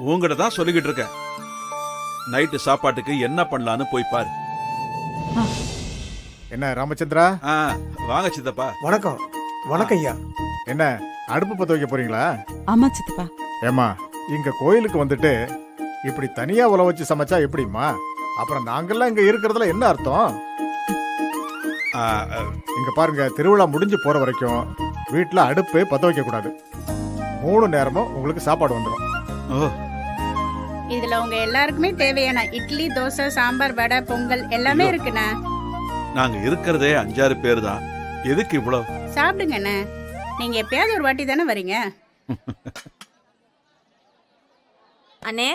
உங்ககிட்ட தான் சொல்லிக்கிட்டு இருக்கேன். நைட்டு சாப்பாட்டுக்கு என்ன பண்ணலான்னு போய் பாரு. என்ன ராமச்சந்திரா? வாங்க சித்தப்பா. வணக்கம். வணக்கம் ஐயா. என்ன அடுப்பு பத்த வைக்க போறீங்களா? ஆமா சித்தப்பா. ஏமா இங்க கோயிலுக்கு வந்துட்டு இப்படி தனியா உல வச்சு சமைச்சா எப்படிமா? அப்புறம் நாங்கெல்லாம் இங்க இருக்கிறதுல என்ன அர்த்தம்? இங்க பாருங்க, திருவிழா முடிஞ்சு போற வரைக்கும் வீட்டுல அடுப்பு பத்த வைக்க கூடாது. 3 நேரமும் உங்களுக்கு சாப்பாடு வந்துடும். இதுல உங்க எல்லாருக்குமே தேவையான இட்லி, தோசை, சாம்பார், வடை, பொங்கல் எல்லாமே இருக்குண்ணா. நாங்க இருக்கிறதே 5-6 பேர் தான். எதுக்கு இவ்வளவு? சாப்பிடுங்கண்ணே. நீங்க எப்பயாவது ஒரு வாட்டி தானே வரீங்க. அண்ணே,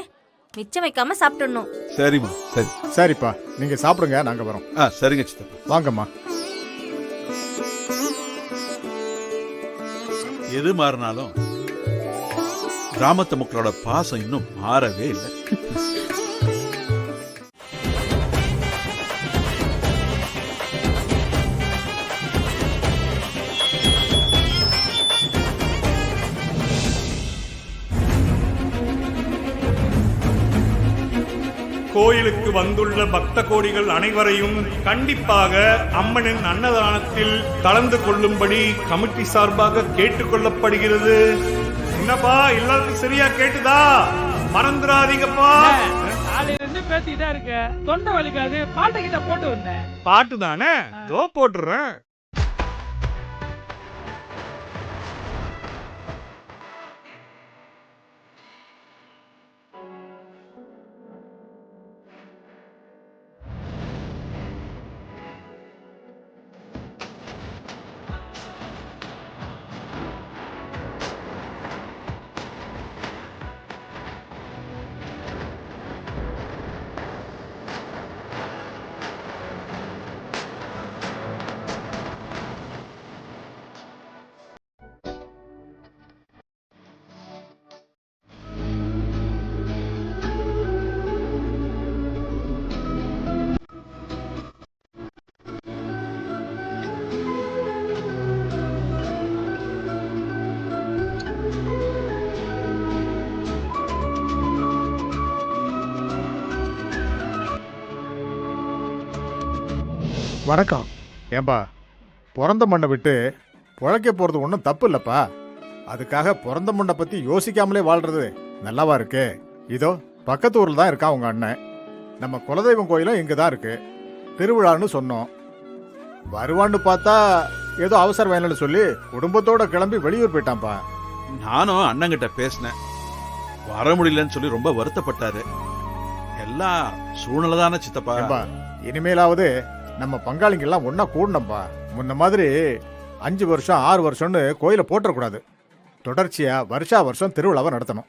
மிச்சம் வைக்காம சாப்பிடணும். சரிம்மா. சரி சரிப்பா, நீங்க சாப்பிடுங்க, நாங்க வரோம். சரிங்க சித்தப்பா. வாங்கம்மா. எது மாறினாலும் கிராமத்து மக்களோட பாசம் இன்னும் மாறவே இல்லை. கோயிலுக்கு வந்துள்ள பக்த கோடிகள் அனைவரையும் கண்டிப்பாக அம்மனின் அன்னதானத்தில் கலந்து கொள்ளும்படி கமிட்டி சார்பாக கேட்டுக்கொள்ளப்படுகிறது. என்னப்பா எல்லாருக்கும் சரியா கேட்டுதா? மறந்துடாதீங்கப்பா. பேசிட்டா இருக்க, தொண்டை வலிக்காது. பாட்டு கிட்ட போட்டு வந்தேன். பாட்டு தானே, தோ போட்டுறேன். வணக்கம். ஏன்பா, பிறந்த மண்ணை விட்டு புழைக்க போறது ஒன்றும் தப்பு இல்லப்பா. அதுக்காக பிறந்த மண்ணை பத்தி யோசிக்காமலே வாழ்றது நல்லாவா இருக்கு? இதோ பக்கத்து ஊர்ல தான் இருக்கா உங்க அண்ணன். நம்ம குலதெய்வம் கோயிலும் இங்க தான் இருக்கு. திருவிழான்னு சொன்னோம், வருவான்னு பார்த்தா ஏதோ அவசர வேலைன்னு சொல்லி குடும்பத்தோட கிளம்பி வெளியூர் போயிட்டான்ப்பா. நானும் அண்ணங்கிட்ட பேசினேன். வர முடியலன்னு சொல்லி ரொம்ப வருத்தப்பட்டாரு. எல்லாம் சூழ்நிலை தானே சித்தப்பா. இனிமேலாவது நம்ம பங்காளிங்கெல்லாம் ஒன்னா கூடணும்பா. முன்ன மாதிரி 5 வருஷம் 6 வருஷம்னு கோயிலை போட்டக்கூடாது. தொடர்ச்சியா வருஷா வருஷம் திருவிழாவை நடத்தணும்.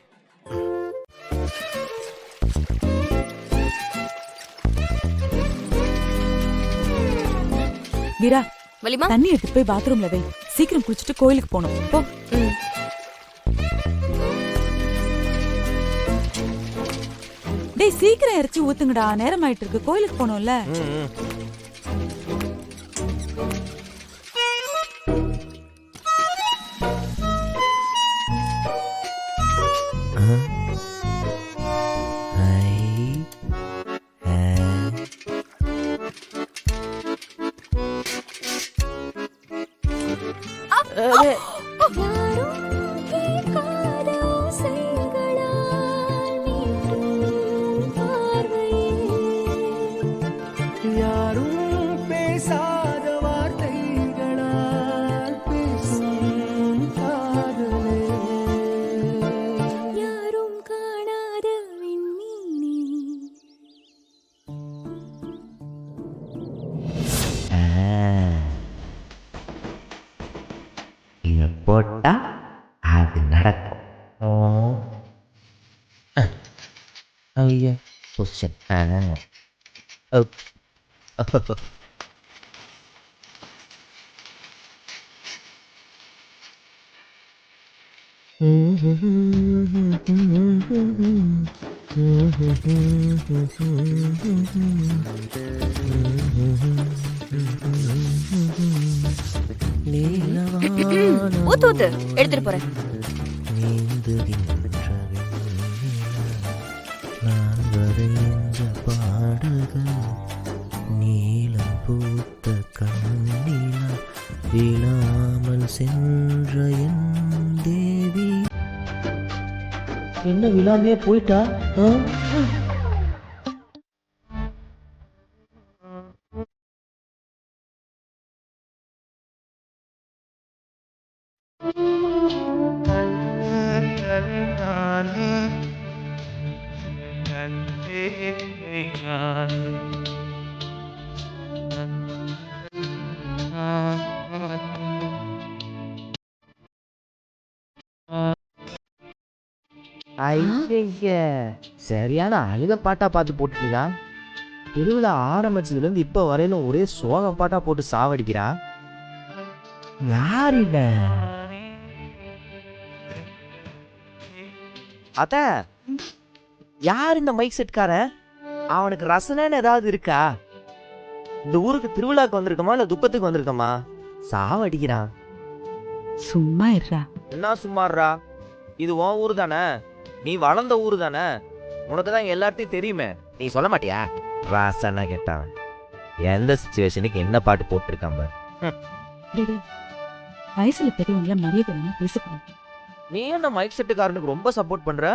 வீரா, வலிமா, தண்ணி எடுத்து போய் பாத்ரூம்ல வை. சீக்கிரம் குளிச்சுட்டு கோயிலுக்கு போகணும். போ. டேய், சீக்கிரம் இறச்சி ஊத்துங்கடா, நேரம் ஆயிட்டு இருக்கு. கோயிலுக்கு போகணும்ல. போட்டா அது நடக்கும். ஐயா பொசிஷன். ஊத்து ஊத்து எடுத்துட்டு போறேன். வீணாமல் சென்ற என் தேவி. என்ன விழாமே போயிட்டா? ஐய, சரியான அழுத பாட்டா பார்த்து போட்டுட்டீங்களா? திருவிழா ஆரம்பிச்சதுல இருந்து இப்ப வரையிலும் ஒரே சோக பாட்டா போட்டு சாவடிக்கிறா. யார் இவன்? அத்த, யார் இந்த மைக் செட்காரன்? அவனுக்கு ரசனைன்னு ஏதாவது இருக்கா? இந்த ஊருக்கு திருவிழாக்கு வந்திருக்கமா இல்ல துக்கத்துக்கு வந்திருக்கமா? சாவடிக்கிறான். சும்மா இருடா. என்ன சும்மாறா? இது உன் ஊர் தானே, நீ வளர்ந்த ஊர் தானே, உனக்கு தான் எல்லாத்தையும் தெரியுமே, நீ சொல்ல மாட்டியா? ராசனா கேட்டான். எந்த சிச்சுவேஷனுக்கு என்ன பாட்டு போட்டிருக்கான் பாரு. டேய், டேய், வயசுல பெரியவங்கள மரியாதை பேசக்கூடாது. நீ என்ன மைக் செட்டுக்காரனுக்கு ரொம்ப சப்போர்ட் பண்ற?